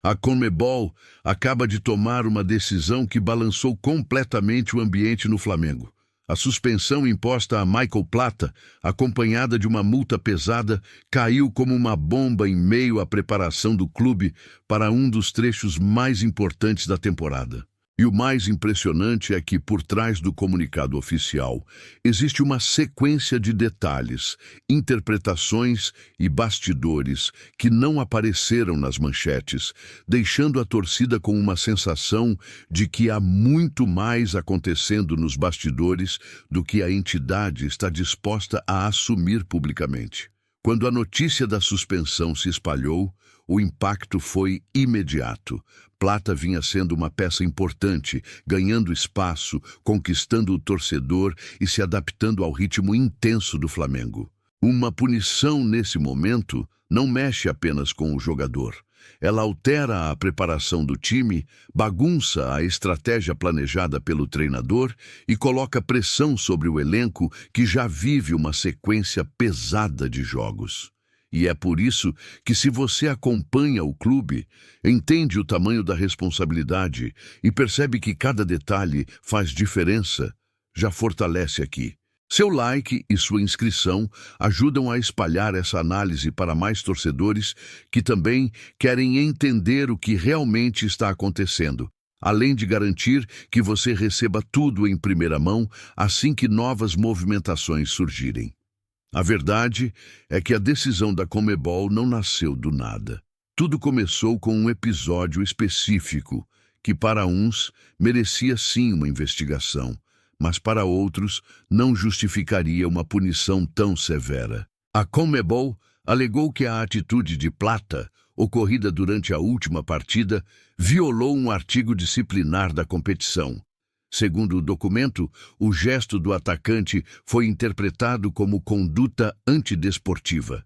A CONMEBOL acaba de tomar uma decisão que balançou completamente o ambiente no Flamengo. A suspensão imposta a Michael Plata, acompanhada de uma multa pesada, caiu como uma bomba em meio à preparação do clube para um dos trechos mais importantes da temporada. E o mais impressionante é que, por trás do comunicado oficial, existe uma sequência de detalhes, interpretações e bastidores que não apareceram nas manchetes, deixando a torcida com uma sensação de que há muito mais acontecendo nos bastidores do que a entidade está disposta a assumir publicamente. Quando a notícia da suspensão se espalhou, o impacto foi imediato. Plata vinha sendo uma peça importante, ganhando espaço, conquistando o torcedor e se adaptando ao ritmo intenso do Flamengo. Uma punição nesse momento não mexe apenas com o jogador. Ela altera a preparação do time, bagunça a estratégia planejada pelo treinador e coloca pressão sobre o elenco que já vive uma sequência pesada de jogos. E é por isso que, se você acompanha o clube, entende o tamanho da responsabilidade e percebe que cada detalhe faz diferença, já fortalece aqui. Seu like e sua inscrição ajudam a espalhar essa análise para mais torcedores que também querem entender o que realmente está acontecendo, além de garantir que você receba tudo em primeira mão assim que novas movimentações surgirem. A verdade é que a decisão da CONMEBOL não nasceu do nada. Tudo começou com um episódio específico que, para uns, merecia sim uma investigação, mas para outros não justificaria uma punição tão severa. A CONMEBOL alegou que a atitude de Plata, ocorrida durante a última partida, violou um artigo disciplinar da competição. Segundo o documento, o gesto do atacante foi interpretado como conduta antidesportiva.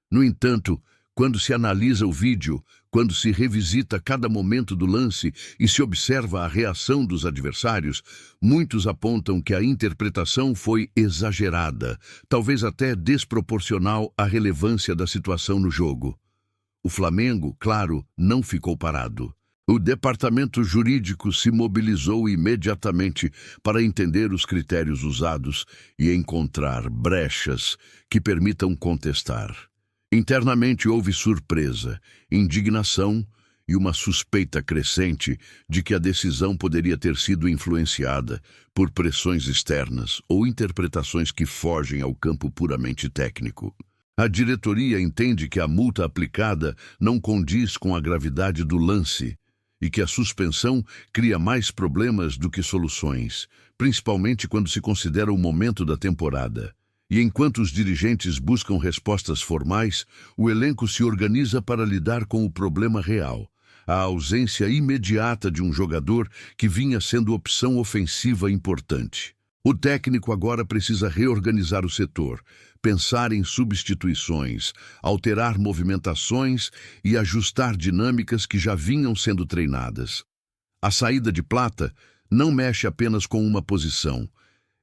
No entanto, quando se analisa o vídeo, quando se revisita cada momento do lance e se observa a reação dos adversários, muitos apontam que a interpretação foi exagerada, talvez até desproporcional à relevância da situação no jogo. O Flamengo, claro, não ficou parado. O departamento jurídico se mobilizou imediatamente para entender os critérios usados e encontrar brechas que permitam contestar. Internamente houve surpresa, indignação e uma suspeita crescente de que a decisão poderia ter sido influenciada por pressões externas ou interpretações que fogem ao campo puramente técnico. A diretoria entende que a multa aplicada não condiz com a gravidade do lance e que a suspensão cria mais problemas do que soluções, principalmente quando se considera o momento da temporada. E enquanto os dirigentes buscam respostas formais, o elenco se organiza para lidar com o problema real, a ausência imediata de um jogador que vinha sendo opção ofensiva importante. O técnico agora precisa reorganizar o setor, pensar em substituições, alterar movimentações e ajustar dinâmicas que já vinham sendo treinadas. A saída de Plata não mexe apenas com uma posição.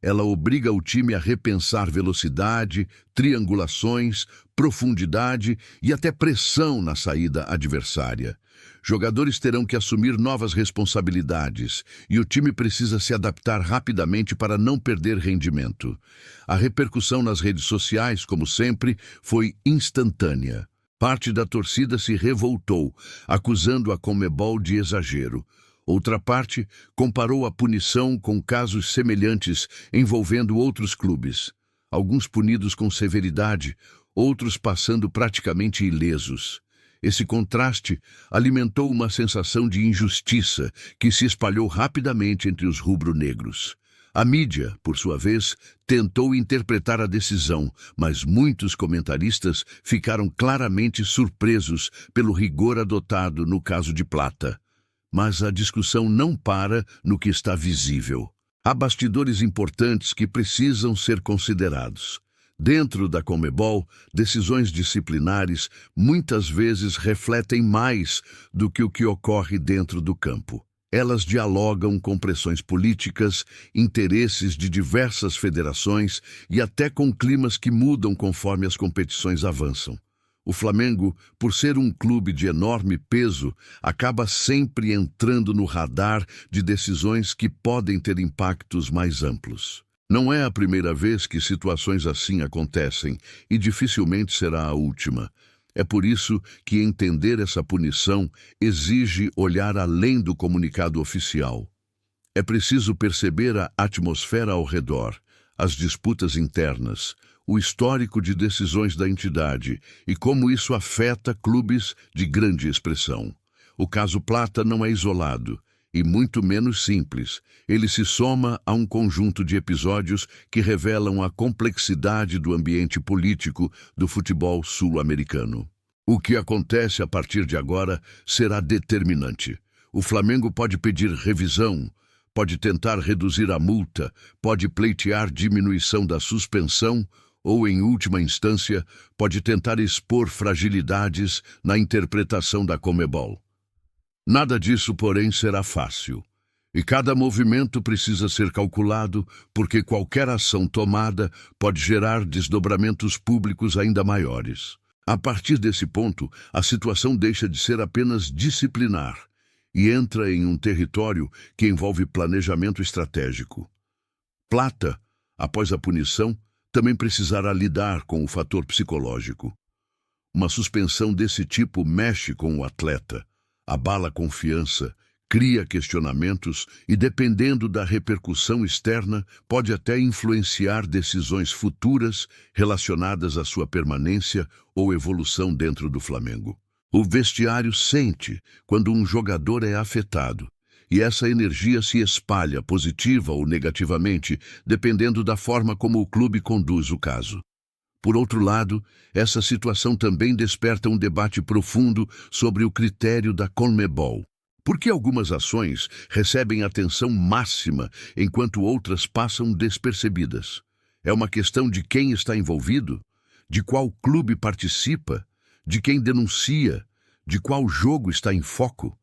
Ela obriga o time a repensar velocidade, triangulações, profundidade e até pressão na saída adversária. Jogadores terão que assumir novas responsabilidades e o time precisa se adaptar rapidamente para não perder rendimento. A repercussão nas redes sociais, como sempre, foi instantânea. Parte da torcida se revoltou, acusando a CONMEBOL de exagero. Outra parte comparou a punição com casos semelhantes envolvendo outros clubes. Alguns punidos com severidade, outros passando praticamente ilesos. Esse contraste alimentou uma sensação de injustiça que se espalhou rapidamente entre os rubro-negros. A mídia, por sua vez, tentou interpretar a decisão, mas muitos comentaristas ficaram claramente surpresos pelo rigor adotado no caso de Plata. Mas a discussão não para no que está visível. Há bastidores importantes que precisam ser considerados. Dentro da CONMEBOL, decisões disciplinares muitas vezes refletem mais do que o que ocorre dentro do campo. Elas dialogam com pressões políticas, interesses de diversas federações e até com climas que mudam conforme as competições avançam. O Flamengo, por ser um clube de enorme peso, acaba sempre entrando no radar de decisões que podem ter impactos mais amplos. Não é a primeira vez que situações assim acontecem e dificilmente será a última. É por isso que entender essa punição exige olhar além do comunicado oficial. É preciso perceber a atmosfera ao redor, as disputas internas, o histórico de decisões da entidade e como isso afeta clubes de grande expressão. O caso Plata não é isolado e muito menos simples. Ele se soma a um conjunto de episódios que revelam a complexidade do ambiente político do futebol sul-americano. O que acontece a partir de agora será determinante. O Flamengo pode pedir revisão, pode tentar reduzir a multa, pode pleitear diminuição da suspensão ou, em última instância, pode tentar expor fragilidades na interpretação da Conmebol. Nada disso, porém, será fácil. E cada movimento precisa ser calculado, porque qualquer ação tomada pode gerar desdobramentos públicos ainda maiores. A partir desse ponto, a situação deixa de ser apenas disciplinar e entra em um território que envolve planejamento estratégico. Plata, após a punição, também precisará lidar com o fator psicológico. Uma suspensão desse tipo mexe com o atleta, abala a confiança, cria questionamentos e, dependendo da repercussão externa, pode até influenciar decisões futuras relacionadas à sua permanência ou evolução dentro do Flamengo. O vestiário sente quando um jogador é afetado, e essa energia se espalha positiva ou negativamente, dependendo da forma como o clube conduz o caso. Por outro lado, essa situação também desperta um debate profundo sobre o critério da Conmebol. Por que algumas ações recebem atenção máxima enquanto outras passam despercebidas? É uma questão de quem está envolvido, de qual clube participa, de quem denuncia, de qual jogo está em foco?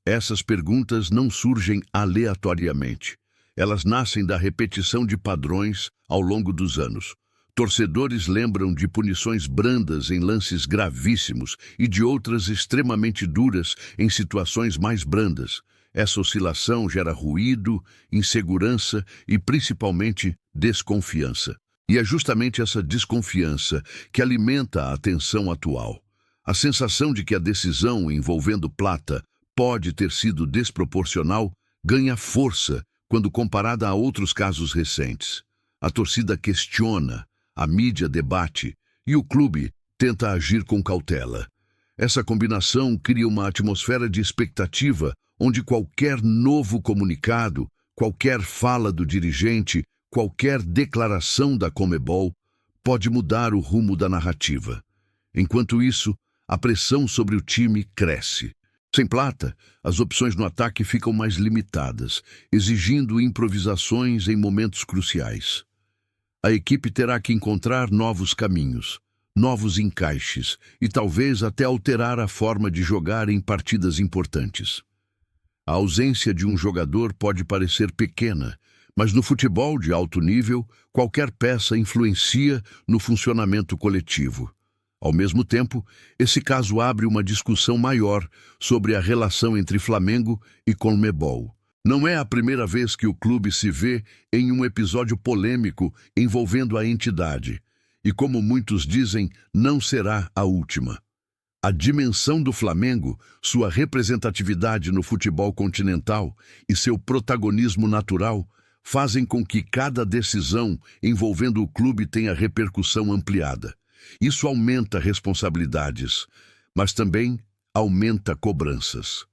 Essas perguntas não surgem aleatoriamente. Elas nascem da repetição de padrões ao longo dos anos. Torcedores lembram de punições brandas em lances gravíssimos e de outras extremamente duras em situações mais brandas. Essa oscilação gera ruído, insegurança e, principalmente, desconfiança. E é justamente essa desconfiança que alimenta a tensão atual. A sensação de que a decisão envolvendo Plata pode ter sido desproporcional ganha força quando comparada a outros casos recentes. A torcida questiona, a mídia debate e o clube tenta agir com cautela. Essa combinação cria uma atmosfera de expectativa onde qualquer novo comunicado, qualquer fala do dirigente, qualquer declaração da Conmebol pode mudar o rumo da narrativa. Enquanto isso, a pressão sobre o time cresce. Sem Plata, as opções no ataque ficam mais limitadas, exigindo improvisações em momentos cruciais. A equipe terá que encontrar novos caminhos, novos encaixes e talvez até alterar a forma de jogar em partidas importantes. A ausência de um jogador pode parecer pequena, mas no futebol de alto nível, qualquer peça influencia no funcionamento coletivo. Ao mesmo tempo, esse caso abre uma discussão maior sobre a relação entre Flamengo e Conmebol. Não é a primeira vez que o clube se vê em um episódio polêmico envolvendo a entidade, e como muitos dizem, não será a última. A dimensão do Flamengo, sua representatividade no futebol continental e seu protagonismo natural fazem com que cada decisão envolvendo o clube tenha repercussão ampliada. Isso aumenta responsabilidades, mas também aumenta cobranças.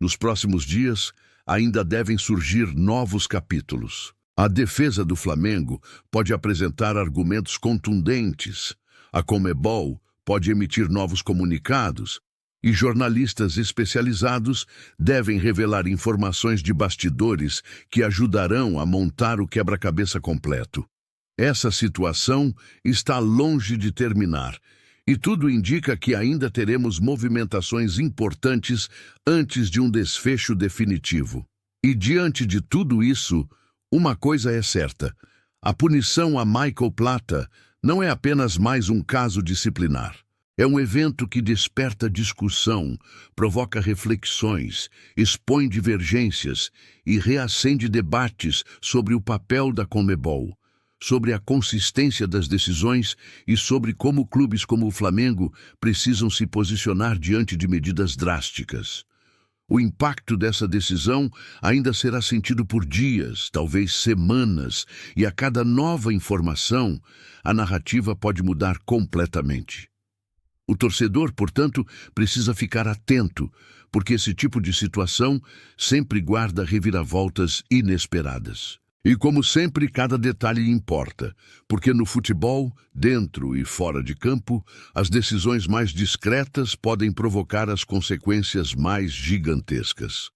Nos próximos dias, ainda devem surgir novos capítulos. A defesa do Flamengo pode apresentar argumentos contundentes, a Conmebol pode emitir novos comunicados, e jornalistas especializados devem revelar informações de bastidores que ajudarão a montar o quebra-cabeça completo. Essa situação está longe de terminar, e tudo indica que ainda teremos movimentações importantes antes de um desfecho definitivo. E diante de tudo isso, uma coisa é certa: a punição a Michael Plata não é apenas mais um caso disciplinar. É um evento que desperta discussão, provoca reflexões, expõe divergências e reacende debates sobre o papel da Conmebol, sobre a consistência das decisões e sobre como clubes como o Flamengo precisam se posicionar diante de medidas drásticas. O impacto dessa decisão ainda será sentido por dias, talvez semanas, e a cada nova informação, a narrativa pode mudar completamente. O torcedor, portanto, precisa ficar atento, porque esse tipo de situação sempre guarda reviravoltas inesperadas. E como sempre, cada detalhe importa, porque no futebol, dentro e fora de campo, as decisões mais discretas podem provocar as consequências mais gigantescas.